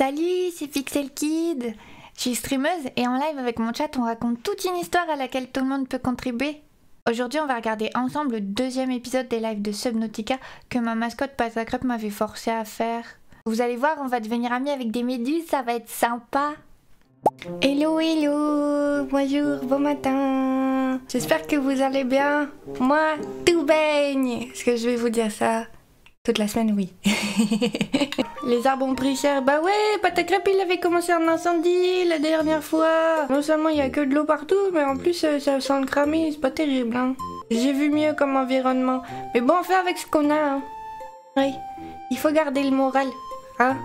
Salut, c'est Pixel Kid. Je suis streameuse et en live avec mon chat, on raconte toute une histoire à laquelle tout le monde peut contribuer. Aujourd'hui, on va regarder ensemble le deuxième épisode des lives de Subnautica que ma mascotte Patacrep m'avait forcé à faire. Vous allez voir, on va devenir amis avec des méduses, ça va être sympa. Hello, hello, bonjour, bon matin. J'espère que vous allez bien. Moi, tout baigne. Est-ce que je vais vous dire ça toute la semaine? Oui. Les arbres ont pris cher. Bah ouais, Patacrep il avait commencé un incendie la dernière fois. Non seulement il y a que de l'eau partout, mais en plus ça sent le cramer, c'est pas terrible hein. J'ai vu mieux comme environnement. Mais bon, on fait avec ce qu'on a hein. Oui, il faut garder le moral hein.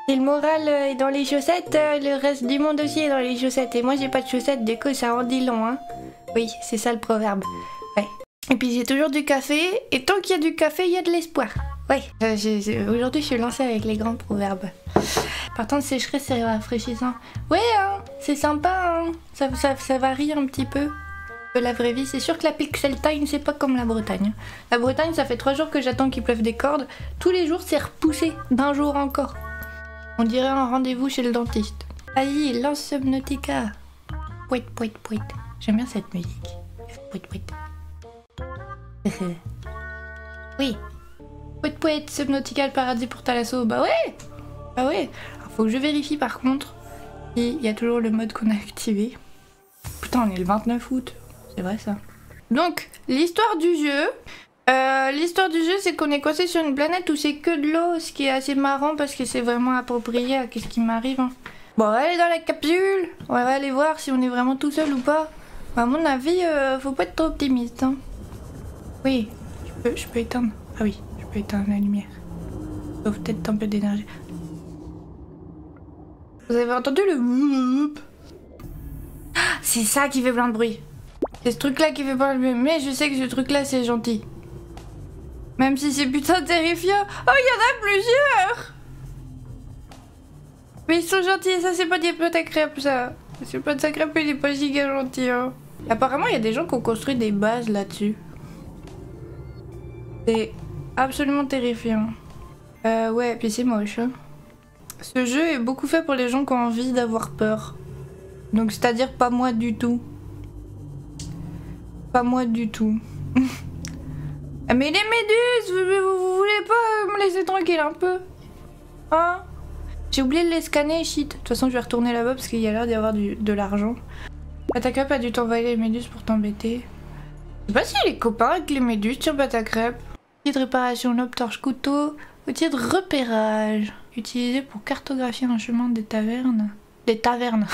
Si le moral est dans les chaussettes, le reste du monde aussi est dans les chaussettes. Et moi j'ai pas de chaussettes, du coup ça en dit long hein. Oui, c'est ça le proverbe. Ouais. Et puis j'ai toujours du café, et tant qu'il y a du café, il y a de l'espoir. Ouais, aujourd'hui je suis lancée avec les grands proverbes. Par contre, sécheresse c'est rafraîchissant. Ouais, hein, c'est sympa, hein. Ça varie un petit peu de la vraie vie. C'est sûr que la Pixel Time c'est pas comme la Bretagne. La Bretagne, ça fait 3 jours que j'attends qu'il pleuve des cordes. Tous les jours c'est repoussé, d'un jour encore. On dirait un rendez-vous chez le dentiste. Vas-y, lance Subnautica. Pouet, pouet, pouet. J'aime bien cette musique. Pouet, pouet. Oui. Pouet pouet, Subnautica le paradis pour Thalasso. Bah ouais. Bah ouais. Alors, faut que je vérifie par contre. Il y a toujours le mode qu'on a activé. Putain, on est le 29 août. C'est vrai ça. Donc, l'histoire du jeu. C'est qu'on est coincé sur une planète où c'est que de l'eau, ce qui est assez marrant parce que c'est vraiment approprié à ce qui m'arrive. Hein. Bon, on va aller dans la capsule. On va aller voir si on est vraiment tout seul ou pas. À mon avis, faut pas être trop optimiste. Hein. Oui, je peux éteindre. Ah oui, je peux éteindre la lumière. Sauf peut-être un peu d'énergie. Vous avez entendu le... C'est ça qui fait plein de bruit. C'est ce truc-là qui fait plein de bruit. Mais je sais que ce truc-là, c'est gentil. Même si c'est putain terrifiant. Oh, il y en a plusieurs. Mais ils sont gentils. Ça, c'est pas des Patacrep, ça. C'est pas de Patacrep, il est pas giga gentil. Hein. Apparemment, il y a des gens qui ont construit des bases là-dessus. C'est absolument terrifiant. Ouais, puis c'est moche. Hein. Ce jeu est beaucoup fait pour les gens qui ont envie d'avoir peur. Donc, c'est-à-dire pas moi du tout. Pas moi du tout. Mais les méduses, vous voulez pas me laisser tranquille un peu? Hein? J'ai oublié de les scanner, shit. De toute façon, je vais retourner là-bas parce qu'il y a l'air d'y avoir de l'argent. Patacrep a dû t'envoyer les méduses pour t'embêter. Je sais pas si les copains avec les méduses sur Patacrep. Outil de réparation, lampe, torche, couteau. Outil de repérage. Utilisé pour cartographier un chemin des tavernes. Des tavernes.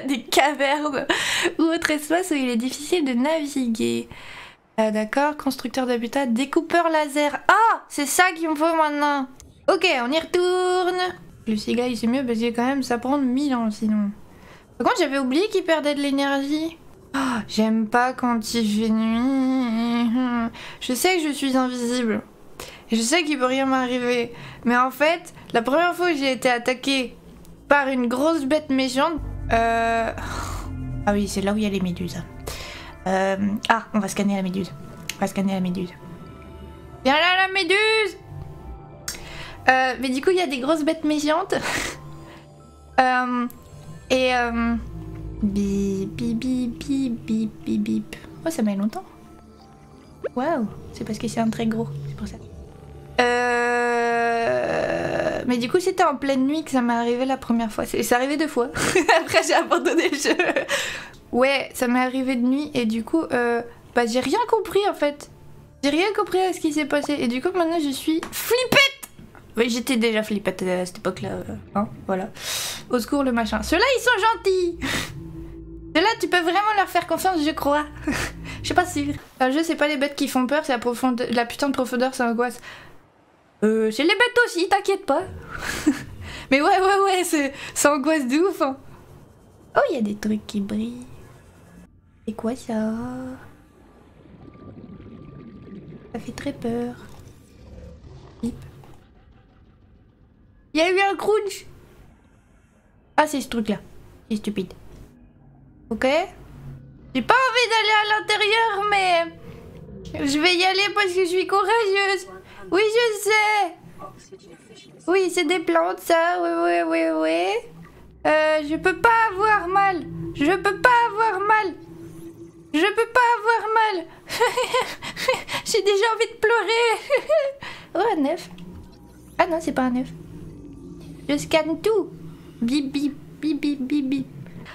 Des cavernes. Ou autre espace où il est difficile de naviguer. D'accord, constructeur d'habitat, découpeur laser. Ah, c'est ça qu'il me faut maintenant. Ok, on y retourne. Le cigaille c'est mieux parce que quand même ça prend 1000 ans sinon. Par contre j'avais oublié qu'il perdait de l'énergie. Oh, j'aime pas quand il fait nuit. Je sais que je suis invisible. Je sais qu'il peut rien m'arriver. Mais en fait, la première fois que j'ai été attaquée par une grosse bête méchante... Ah oui, c'est là où il y a les méduses. Ah, on va scanner la méduse. On va scanner la méduse. Viens là, la méduse! Mais du coup, il y a des grosses bêtes méchantes. Bip, bip, bip, bip, bip, bip, bip. Oh, ça met longtemps. Waouh, c'est parce que c'est un très gros, c'est pour ça. Mais du coup, c'était en pleine nuit que ça m'est arrivé la première fois. C'est arrivé 2 fois. Après, j'ai abandonné le jeu. Ouais, ça m'est arrivé de nuit et du coup, bah j'ai rien compris en fait. J'ai rien compris à ce qui s'est passé et du coup maintenant je suis flippette. Oui, j'étais déjà flippette à cette époque-là, hein, voilà. Au secours le machin. Ceux-là ils sont gentils. Ceux-là tu peux vraiment leur faire confiance, je crois. Je suis pas sûre. Dans le jeu c'est pas les bêtes qui font peur, c'est la putain de profondeur, ça angoisse. C'est les bêtes aussi, t'inquiète pas. Mais ouais, ça angoisse de ouf. Hein. Oh, il y a des trucs qui brillent. C'est quoi ça? Ça fait très peur. Il y a eu un crunch. Ah, c'est ce truc-là. C'est stupide. Ok. J'ai pas envie d'aller à l'intérieur, mais... Je vais y aller parce que je suis courageuse. Oui, je sais. Oui, c'est des plantes, ça. Oui. Je peux pas avoir mal. Je peux pas avoir mal. Je peux pas avoir mal. J'ai déjà envie de pleurer. Oh, un œuf. Ah non, c'est pas un œuf. Je scanne tout. Bip, bip, bip, bip, bip, bip.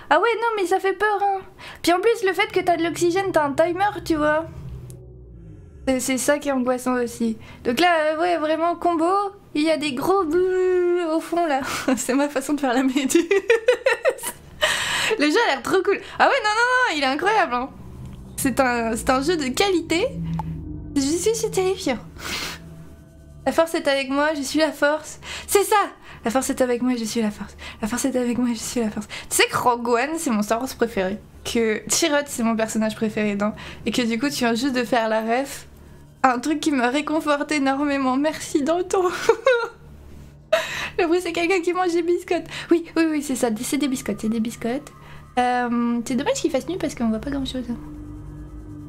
Ah ouais, non, mais ça fait peur, hein. Puis en plus, le fait que t'as de l'oxygène, t'as un timer, tu vois. C'est ça qui est angoissant aussi. Donc là, ouais, vraiment, combo. Il y a des gros bouts au fond, là. C'est ma façon de faire la méduse. Le jeu a l'air trop cool. Ah ouais, non, il est incroyable, hein. C'est un jeu de qualité. Je suis terrifiant. La force est avec moi, je suis la force. C'est ça. La force est avec moi, je suis la force. La force est avec moi, je suis la force. Tu sais que Rogue One, c'est mon Star Wars préféré. Que Chirrut, c'est mon personnage préféré dedans. Et que du coup, tu viens juste de faire la ref. Un truc qui me réconforte énormément. Merci, Danton. Le bruit, c'est quelqu'un qui mange des biscottes. Oui, c'est ça. C'est des biscottes, c'est des biscottes. C'est dommage qu'il fasse nuit parce qu'on voit pas grand chose.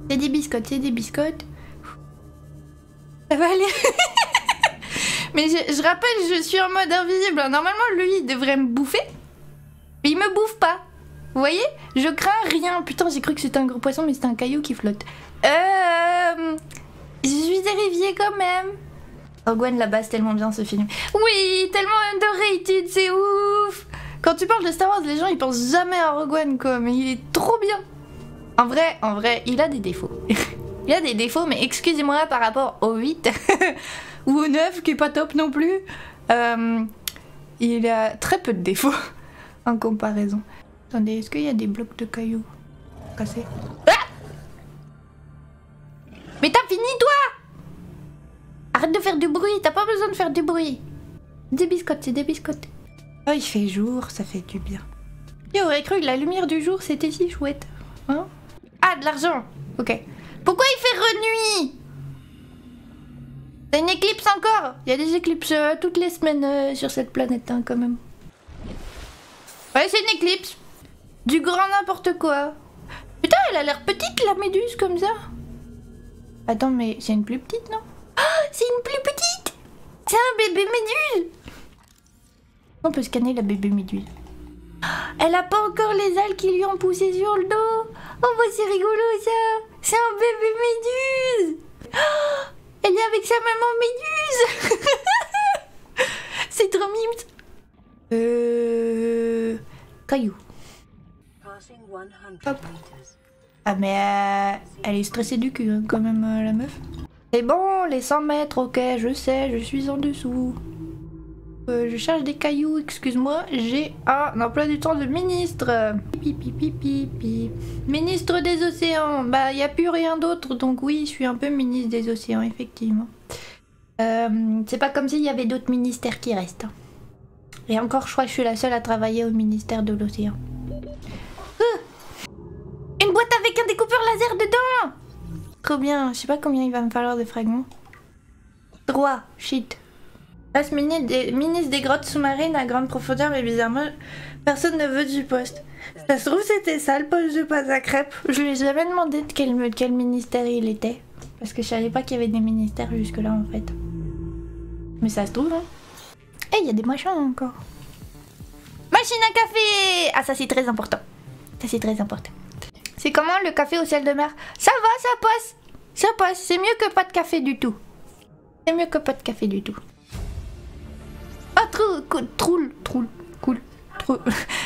C'est des biscottes, c'est des biscottes. Ça va aller. Mais je rappelle, je suis en mode invisible. Normalement, lui, il devrait me bouffer. Mais il me bouffe pas. Vous voyez? Je crains rien. Putain, j'ai cru que c'était un gros poisson, mais c'était un caillou qui flotte. Je suis terrifiée quand même. Rogue One, là-bas, c'est tellement bien ce film. Oui, tellement underrated, c'est ouf. Quand tu parles de Star Wars, les gens, ils pensent jamais à Rogue One, quoi. Mais il est trop bien. En vrai, il a des défauts. Il a des défauts, mais excusez-moi par rapport au 8 ou au 9 qui est pas top non plus. Il a très peu de défauts en comparaison. Attendez, est-ce qu'il y a des blocs de cailloux cassés? Ah! Mais t'as fini toi? Arrête de faire du bruit, t'as pas besoin de faire du bruit. Des biscottes, c'est des biscottes. Oh, il fait jour, ça fait du bien. Qui aurait cru que la lumière du jour c'était si chouette, hein? Ah, de l'argent. Ok. Pourquoi il fait renuit? C'est une éclipse encore. Il y a des éclipses toutes les semaines sur cette planète, hein, quand même. Ouais, c'est une éclipse. Du grand n'importe quoi. Putain, elle a l'air petite, la méduse, comme ça. Attends, mais c'est une plus petite, non? Oh, c'est une plus petite. C'est un bébé méduse. On peut scanner la bébé méduse. Elle a pas encore les ailes qui lui ont poussé sur le dos. Oh bah c'est rigolo ça. C'est un bébé méduse. Oh, elle est avec sa maman méduse. C'est trop mimes. Caillou. Hop. Ah mais elle est stressée du cul, hein, quand même, la meuf. C'est bon, les 100 mètres, ok, je sais, je suis en dessous. Je cherche des cailloux, excuse-moi, j'ai un emploi du temps de ministre. Ministre des océans, bah y a plus rien d'autre, donc oui, je suis un peu ministre des océans, effectivement. C'est pas comme s'il y avait d'autres ministères qui restent. Et encore, je crois que je suis la seule à travailler au ministère de l'océan. Une boîte avec un découpeur laser dedans! Trop bien, je sais pas combien il va me falloir de fragments. 3, shit. Passe ministre des grottes sous-marines à grande profondeur, mais bizarrement, personne ne veut du poste. Ça se trouve, c'était ça le poste de pâte à crêpes. Je lui ai jamais demandé de quel ministère il était. Parce que je savais pas qu'il y avait des ministères jusque-là, en fait. Mais ça se trouve, hein. Eh, il y a des machins encore. Machine à café! Ah, ça c'est très important. Ça c'est très important. C'est comment le café au ciel de mer? Ça va, ça passe. Ça passe, c'est mieux que pas de café du tout. C'est mieux que pas de café du tout. Ah, cool.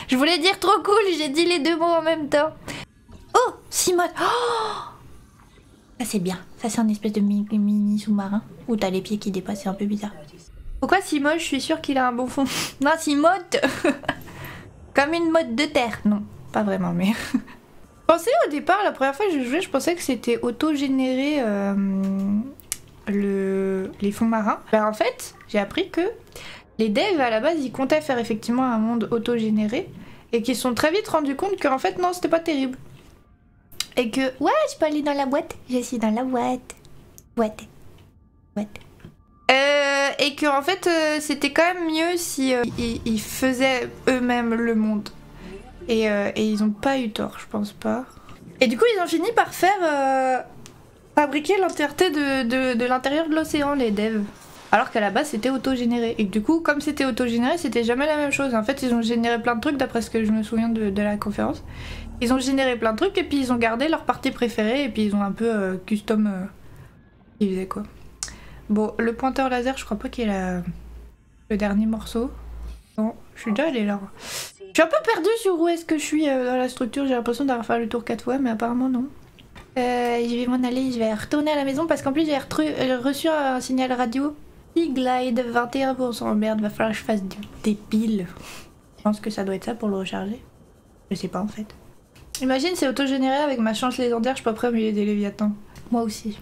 Je voulais dire trop cool, j'ai dit les deux mots en même temps. Oh, Simone. Oh, ça c'est bien. Ça c'est un espèce de mini sous-marin où t'as les pieds qui dépassent, c'est un peu bizarre. Pourquoi Simote? Je suis sûre qu'il a un bon fond. Non, Simote. Comme une motte de terre. Non, pas vraiment, mais... Je pensais au départ, la première fois que je jouais, je pensais que c'était auto-généré les fonds marins. Ben, en fait, j'ai appris que les devs à la base, ils comptaient faire effectivement un monde auto-généré et qu'ils se sont très vite rendus compte qu'en fait, non, c'était pas terrible. Et que, ouais, je peux aller dans la boîte. Je suis dans la boîte. Boîte. Et que en fait, c'était quand même mieux si ils faisaient eux-mêmes le monde. Et ils ont pas eu tort, je pense pas. Et du coup, ils ont fini par faire fabriquer l'entièreté de l'intérieur de l'océan, les devs. Alors qu'à la base c'était auto-généré. Et du coup, comme c'était auto-généré, c'était jamais la même chose. En fait, ils ont généré plein de trucs d'après ce que je me souviens de la conférence. Ils ont généré plein de trucs et puis ils ont gardé leur partie préférée et puis ils ont un peu custom ils faisaient quoi. Bon, le pointeur laser, je crois pas qu'il y ait le dernier morceau. Non, je suis déjà allée là. Je suis un peu perdue sur où est-ce que je suis dans la structure. J'ai l'impression d'avoir fait le tour 4 fois, mais apparemment non. Je vais m'en aller, je vais retourner à la maison parce qu'en plus j'ai reçu un signal radio. Glide 21%. Merde, va falloir que je fasse des piles. Je pense que ça doit être ça pour le recharger. Je sais pas en fait. Imagine, c'est autogénéré avec ma chance légendaire, je suis pas prêt à me des Léviathans. Moi aussi.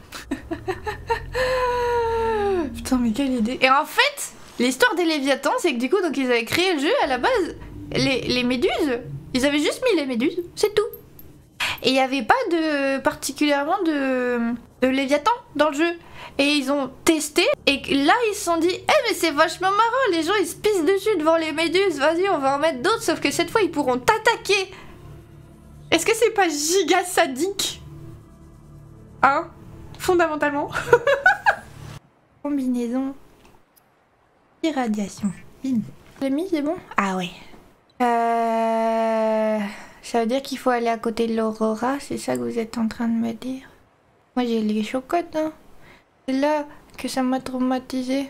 Putain, mais quelle idée. Et en fait, l'histoire des Léviathans, c'est que du coup, donc ils avaient créé le jeu à la base. Les méduses, ils avaient juste mis les méduses, c'est tout. Et il n'y avait pas particulièrement de Léviathan dans le jeu. Et ils ont testé, et là ils se sont dit mais c'est vachement marrant, les gens ils se pissent dessus devant les méduses, vas-y on va en mettre d'autres, sauf que cette fois ils pourront t'attaquer. Est-ce que c'est pas giga sadique? Hein? Fondamentalement. Combinaison. Irradiation. J'ai mis, c'est bon? Ah ouais. Ça veut dire qu'il faut aller à côté de l'Aurora, c'est ça que vous êtes en train de me dire? Moi j'ai les chocottes, hein. C'est là que ça m'a traumatisé.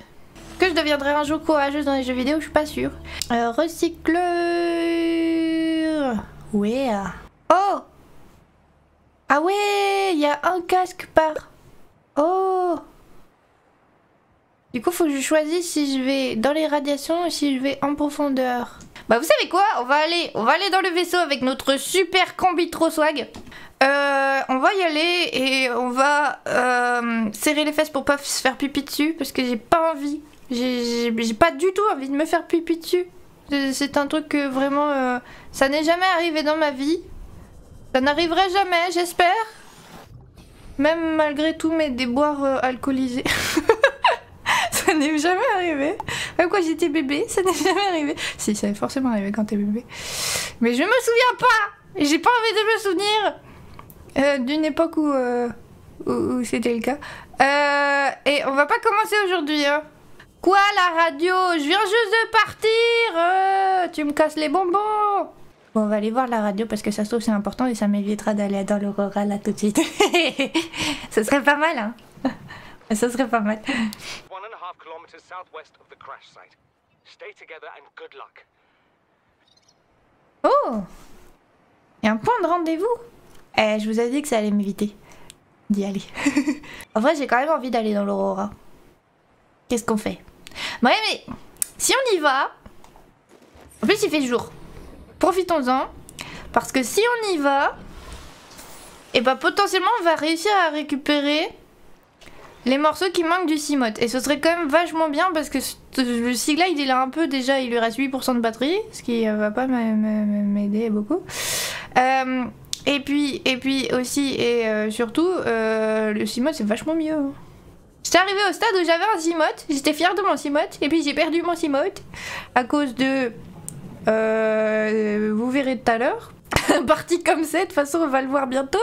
Que je deviendrai un jour courageuse dans les jeux vidéo, je suis pas sûre. Recycleur. Ouais. Oh. Ah ouais, il y a un casque par. Oh. Du coup, faut que je choisisse si je vais dans les radiations ou si je vais en profondeur. Bah vous savez quoi, on va aller dans le vaisseau avec notre super combi trop swag. On va y aller et on va serrer les fesses pour pas se faire pipi dessus parce que j'ai pas envie. J'ai pas du tout envie de me faire pipi dessus. C'est un truc que vraiment ça n'est jamais arrivé dans ma vie. Ça n'arriverait jamais, j'espère. Même malgré tous mes déboires alcoolisés. Ça n'est jamais arrivé. Même quand j'étais bébé, ça n'est jamais arrivé. Si, ça est forcément arrivé quand t'es bébé. Mais je me souviens pas. J'ai pas envie de me souvenir d'une époque où c'était le cas. Et on va pas commencer aujourd'hui. Hein. Quoi la radio? Je viens juste de partir. Tu me casses les bonbons. Bon, on va aller voir la radio parce que ça se trouve c'est important et ça m'évitera d'aller dans l'Aurora là tout de suite. Ce serait pas mal, hein. Ça serait pas mal. 1.5 kilometers southwest of the crash site. Stay together and good luck. Oh! Il y a un point de rendez-vous? Je vous avais dit que ça allait m'éviter d'y aller. En vrai, j'ai quand même envie d'aller dans l'Aurora. Qu'est-ce qu'on fait? Ouais, mais si on y va... En plus, il fait jour. Profitons-en. Parce que si on y va... Et bah potentiellement, on va réussir à récupérer... les morceaux qui manquent du Cimote. Et ce serait quand même vachement bien parce que le Siglide il a un peu déjà, il lui reste 8% de batterie, ce qui va pas m'aider beaucoup. Et puis aussi et surtout, le Cimote c'est vachement mieux. J'étais arrivée au stade où j'avais un Cimote, j'étais fière de mon Cimote, et puis j'ai perdu mon Cimote à cause de... vous verrez tout à l'heure. Partie comme ça, de toute façon on va le voir bientôt.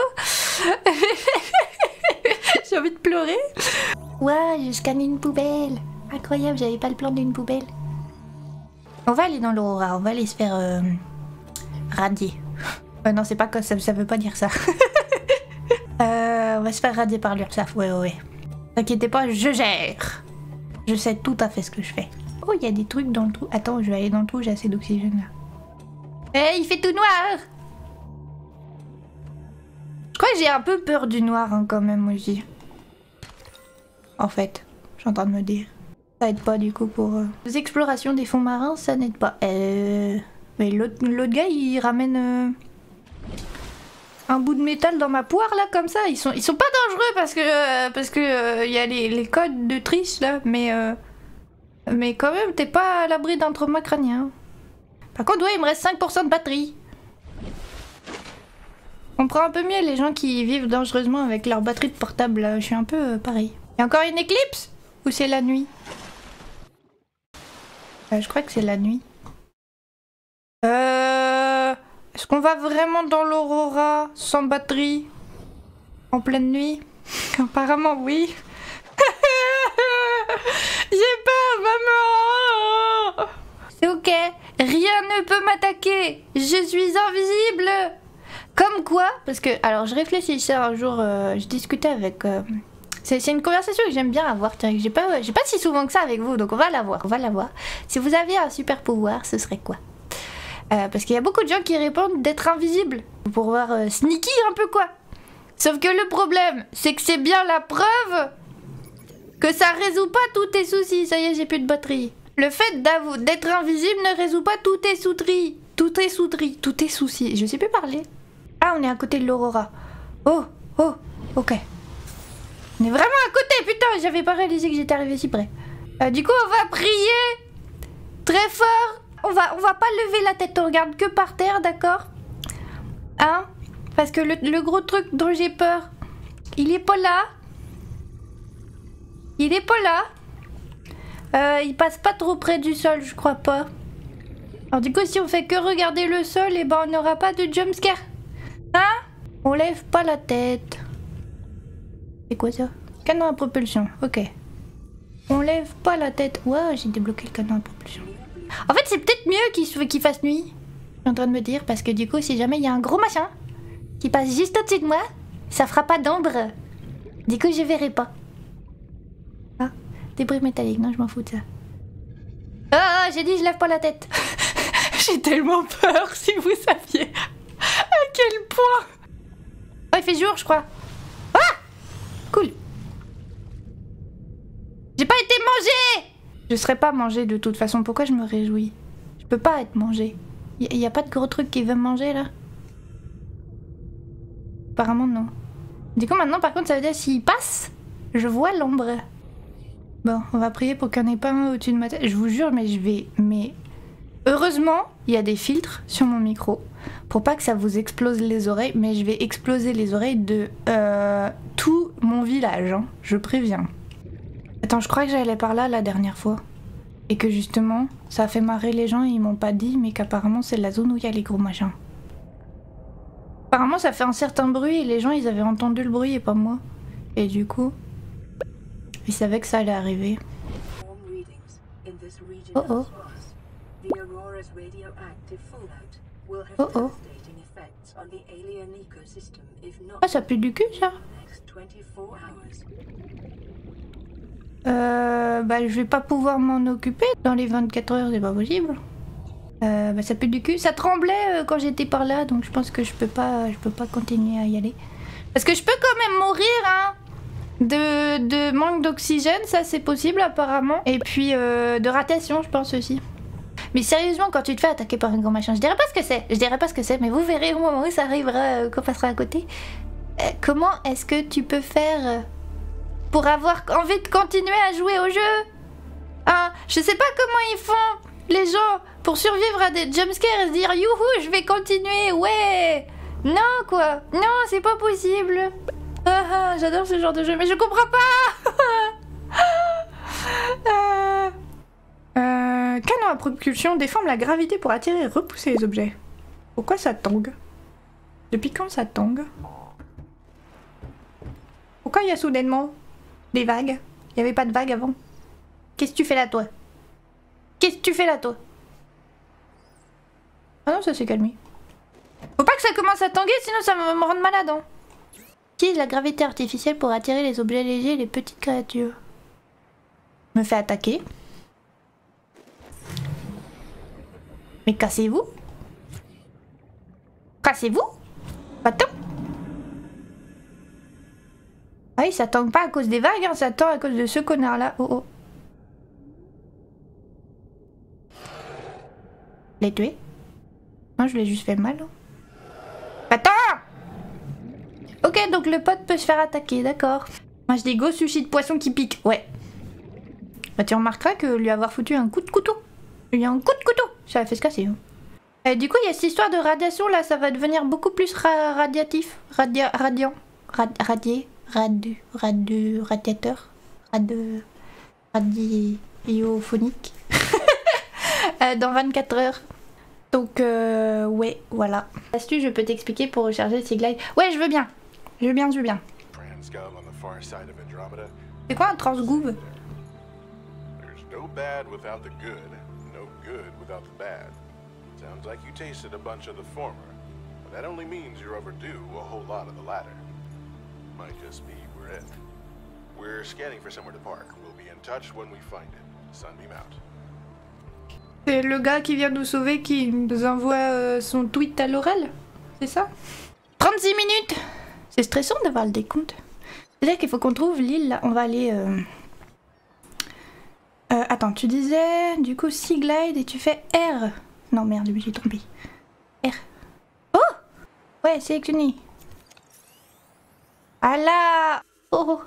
J'ai envie de pleurer. Ouais, je scanne une poubelle. Incroyable, j'avais pas le plan d'une poubelle. On va aller dans l'Aurora, on va aller se faire radier. Non, c'est pas que ça veut pas dire ça. On va se faire radier par l'URSSAF, ouais. T'inquiétez pas, je gère. Je sais tout à fait ce que je fais. Oh, il y a des trucs dans le trou. Attends, je vais aller dans le trou, j'ai assez d'oxygène là. Il fait tout noir. Je crois que j'ai un peu peur du noir hein, quand même aussi. En fait, je suis en train de me dire. Ça aide pas du coup pour... Les explorations des fonds marins, ça n'aide pas. Mais l'autre gars, il ramène un bout de métal dans ma poire là, comme ça. Ils sont pas dangereux parce que y a les codes de triche là, mais quand même, t'es pas à l'abri d'un trauma crânien. Par contre, ouais, il me reste 5% de batterie. On comprend un peu mieux les gens qui vivent dangereusement avec leur batterie de portable. Là. Je suis un peu pareil. Il y a encore une éclipse? Ou c'est la nuit? Je crois que c'est la nuit. Est-ce qu'on va vraiment dans l'Aurora sans batterie? En pleine nuit? Apparemment oui. J'ai Ok, rien ne peut m'attaquer. Je suis invisible. Comme quoi, parce que, alors je réfléchissais un jour, je discutais avec... c'est une conversation que j'aime bien avoir, j'ai pas si souvent que ça avec vous, donc on va la voir. Si vous aviez un super pouvoir, ce serait quoi? Parce qu'il y a beaucoup de gens qui répondent d'être invisible, pour voir sneaky un peu quoi. Sauf que le problème, c'est que c'est bien la preuve que ça résout pas tous tes soucis. Ça y est, j'ai plus de batterie. Le fait d'être invisible ne résout pas tous tes soucis. Tous tes soucis. Je sais plus parler. Ah, on est à côté de l'Aurora. Oh, ok. On est vraiment à côté, putain, j'avais pas réalisé que j'étais arrivé si près. Du coup, on va prier très fort. On va pas lever la tête, on regarde que par terre, d'accord? Hein? Parce que le gros truc dont j'ai peur, il est pas là. Il passe pas trop près du sol, je crois pas. Alors du coup, si on fait que regarder le sol, et ben on n'aura pas de jumpscare. Hein? On lève pas la tête. C'est quoi ça? Canon à propulsion, ok. On lève pas la tête. Wow, j'ai débloqué le canon à propulsion. En fait, c'est peut-être mieux qu'il fasse nuit. Je suis en train de me dire, parce que du coup, si jamais il y a un gros machin qui passe juste au-dessus de moi, ça fera pas d'ombre. Du coup, je verrai pas. Ah, débris métallique, non, je m'en fous de ça. Ah, j'ai dit, je lève pas la tête. J'ai tellement peur, si vous saviez à quel point. Oh, il fait jour, je crois. Ah! Cool. J'ai pas été mangée! Je serais pas mangée de toute façon, pourquoi je me réjouis? Je peux pas être mangée. Y a pas de gros truc qui veut me manger là? Apparemment non. Du coup maintenant par contre ça veut dire s'il passe, je vois l'ombre. Bon, on va prier pour qu'il n'y en ait pas un au-dessus de ma tête. Je vous jure, mais heureusement, il y a des filtres sur mon micro pour pas que ça vous explose les oreilles, mais je vais exploser les oreilles de tout mon village, hein, je préviens. Attends, je crois que j'allais par là la dernière fois. Et que justement, ça a fait marrer les gens et ils m'ont pas dit, mais qu'apparemment c'est la zone où il y a les gros machins. Apparemment ça fait un certain bruit et les gens ils avaient entendu le bruit et pas moi. Et du coup, ils savaient que ça allait arriver. Oh oh. Oh oh. Ah, ça pue du cul ça? Bah je vais pas pouvoir m'en occuper dans les 24 heures, c'est pas possible. Bah ça pue du cul. Ça tremblait quand j'étais par là, donc je pense que je peux pas continuer à y aller. Parce que je peux quand même mourir, hein. De manque d'oxygène, ça c'est possible apparemment. Et puis de radiation, je pense aussi. Mais sérieusement, quand tu te fais attaquer par un grand machin, je dirais pas ce que c'est, mais vous verrez au moment où ça arrivera, qu'on passera à côté. Comment est-ce que tu peux faire pour avoir envie de continuer à jouer au jeu? Hein, je sais pas comment ils font les gens pour survivre à des jumpscares et se dire youhou, je vais continuer, ouais. Non quoi, non c'est pas possible. Ah, j'adore ce genre de jeu, mais je comprends pas. Canon à propulsion déforme la gravité pour attirer et repousser les objets. Pourquoi ça tangue? Depuis quand ça tangue? Pourquoi il y a soudainement des vagues? Il n'y avait pas de vagues avant. Qu'est-ce que tu fais là toi? Qu'est-ce que tu fais là toi? Ah non, ça s'est calmé. Faut pas que ça commence à tanguer, sinon ça va me rendre malade, hein. Utilise la gravité artificielle pour attirer les objets légers et les petites créatures. Me fait attaquer. Mais cassez-vous. Cassez-vous. Attends. Ah oui, ça tangue pas à cause des vagues, hein, ça tangue à cause de ce connard là. Oh oh. Je l'ai tué? Non, je l'ai juste fait mal. Attends! Ok, donc le pote peut se faire attaquer, d'accord. Moi je dis go sushi de poisson qui pique, ouais. Bah tu remarqueras que lui avoir foutu un coup de couteau. Il a un coup de couteau, ça a fait se casser. Hein. Du coup il y a cette histoire de radiation là, ça va devenir beaucoup plus radiatif. Radiateur. Radiophonique. Dans 24 heures. Donc ouais, voilà. Astuce, je peux t'expliquer pour recharger le Seaglide. Ouais, je veux bien. Je veux bien. C'est quoi un transgouv? no good without the bad. Sounds like you tasted a bunch of the former, but that only means you're overdue a whole lot of the latter. Might just be we're it. We're scanning for somewhere to park. We'll be in touch when we find it. Sunbeam out. C'est le gars qui vient nous sauver qui nous envoie son tweet à l'oral, c'est ça? 36 minutes. C'est stressant d'avoir le décompte. C'est-à-dire qu'il faut qu'on trouve l'île là. On va aller... attends, tu disais du coup Sea Glide et tu fais R. Non merde, je me suis trompée. R. Oh! Ouais, sélectionné. Ah là! Oh!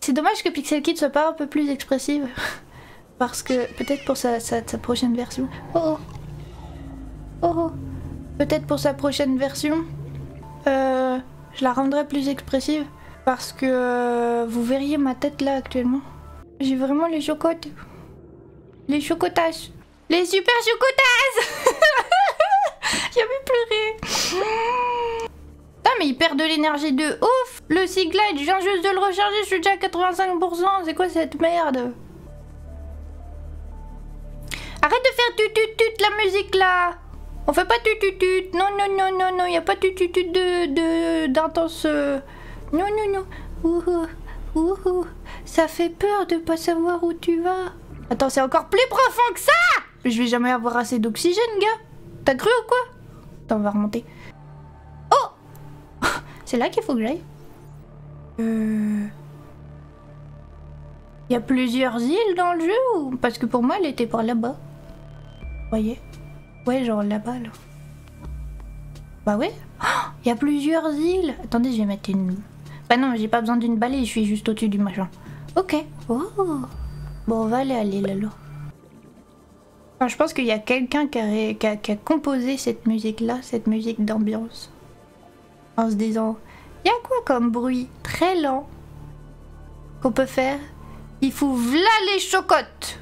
C'est dommage que Pixel Kid soit pas un peu plus expressive. Parce que peut-être pour sa prochaine version. Oh! Oh! Peut-être pour sa prochaine version. Je la rendrai plus expressive. Parce que vous verriez ma tête là actuellement. J'ai vraiment les chocottes. Les chocotasses. Les super chocotasses. J'ai envie de pleurer. Putain mais il perd de l'énergie de ouf. Le Sea Glide, je viens juste de le recharger, je suis déjà à 85%. C'est quoi cette merde? Arrête de faire tut la musique là. On fait pas tut. Non, non, y a pas tut d'intense... Non. Ouhou. Ça fait peur de pas savoir où tu vas. Attends, c'est encore plus profond que ça. Je vais jamais avoir assez d'oxygène, gars. T'as cru ou quoi? Attends, on va remonter. Oh. C'est là qu'il faut que j'aille. Il y a plusieurs îles dans le jeu ou... Parce que pour moi, elle était par là-bas. Vous voyez? Ouais, genre là-bas, là. Bah ouais. Il y a plusieurs îles. Attendez, je vais mettre une... Bah non, j'ai pas besoin d'une balai, je suis juste au-dessus du machin. Ok. Oh. Bon, on va aller à l'île alors. Enfin, je pense qu'il y a quelqu'un qui a composé cette musique-là, cette musique d'ambiance. En se disant, il y a quoi comme bruit très lent qu'on peut faire? Il faut v'là les chocottes.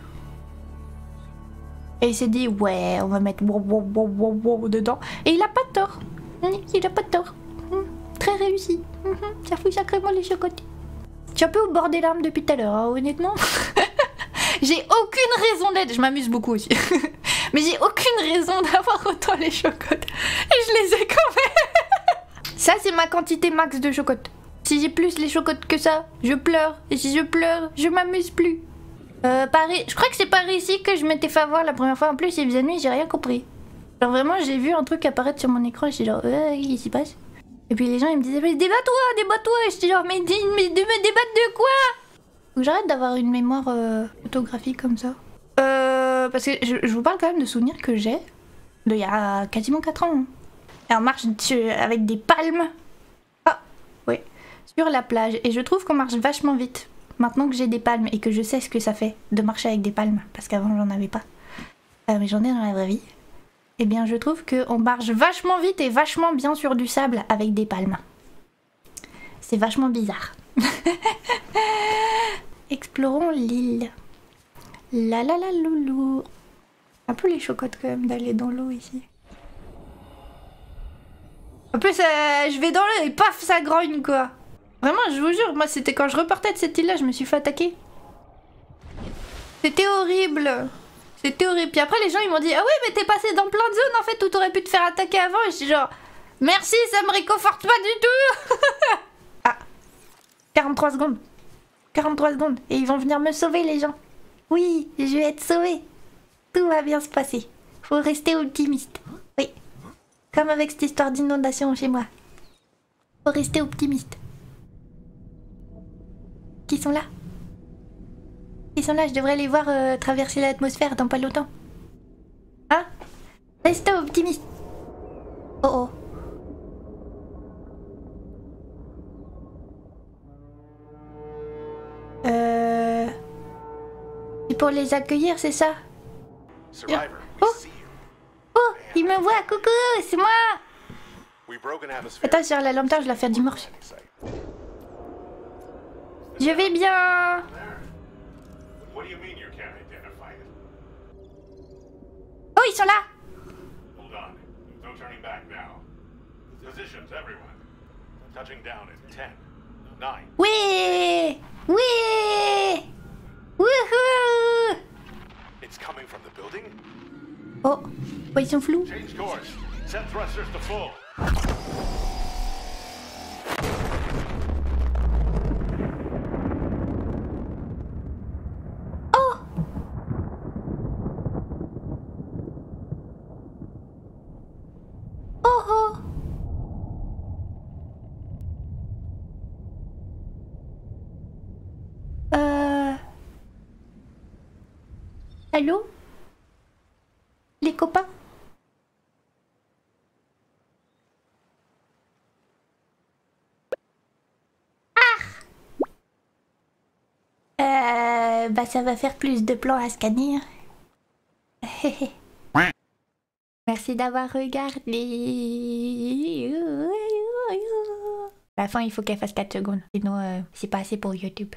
Et il s'est dit, ouais, on va mettre wow dedans. Et il a pas tort. Il a pas tort. Très réussi. Ça fout sacrément les chocottes. Je suis un peu au bord des larmes depuis tout à l'heure, hein, honnêtement. J'ai aucune raison d'être. Je m'amuse beaucoup aussi. Mais j'ai aucune raison d'avoir autant les chocottes. Et je les ai quand même. Ça, c'est ma quantité max de chocottes. Si j'ai plus les chocottes que ça, je pleure. Et si je pleure, je m'amuse plus. Je crois que c'est par ici que je m'étais fait avoir la première fois. En plus, il faisait nuit, j'ai rien compris. Genre vraiment, j'ai vu un truc apparaître sur mon écran et j'étais genre, qu'est-ce qui se passe? Et puis les gens ils me disaient, mais débat-toi. Et j'étais genre, mais de me débattre de quoi? Faut que j'arrête d'avoir une mémoire photographique comme ça. Parce que je vous parle quand même de souvenirs que j'ai d'il y a quasiment 4 ans. Hein. Et on marche avec des palmes. Ah, oui. Sur la plage. Et je trouve qu'on marche vachement vite. Maintenant que j'ai des palmes et que je sais ce que ça fait de marcher avec des palmes. Parce qu'avant j'en avais pas. Mais j'en ai dans la vraie vie. Eh bien je trouve qu'on marche vachement vite et vachement bien sur du sable avec des palmes. C'est vachement bizarre. Explorons l'île. La loulou. Un peu les chocottes quand même d'aller dans l'eau ici. En plus je vais dans l'eau et paf ça grogne quoi. Vraiment je vous jure, moi c'était quand je repartais de cette île là je me suis fait attaquer. C'était horrible. C'était horrible. Puis après les gens ils m'ont dit, ah ouais mais t'es passé dans plein de zones en fait où t'aurais pu te faire attaquer avant. Et j'étais genre, merci ça me réconforte pas du tout. Ah, 43 secondes. 43 secondes. Et ils vont venir me sauver les gens. Oui, je vais être sauvée. Tout va bien se passer. Faut rester optimiste. Oui. Comme avec cette histoire d'inondation chez moi. Faut rester optimiste. Qui sont là? Ils sont là, je devrais les voir traverser l'atmosphère dans pas longtemps. Hein? Reste optimiste. Oh. C'est pour les accueillir, c'est ça? Oh, il me voit, coucou, c'est moi. Attends, sur la lampe, je la fais dimanche. Je vais bien. Oh, ils sont là. Oui. Oui. Wouhou. coming from the building? Oh, oh, ils sont flous. Change course. Set thrusters to full. Oh! Oh oh! Allô? Les copains? Bah ça va faire plus de plans à scanner. Merci d'avoir regardé. À la fin, il faut qu'elle fasse 4 secondes. Sinon, c'est pas assez pour YouTube.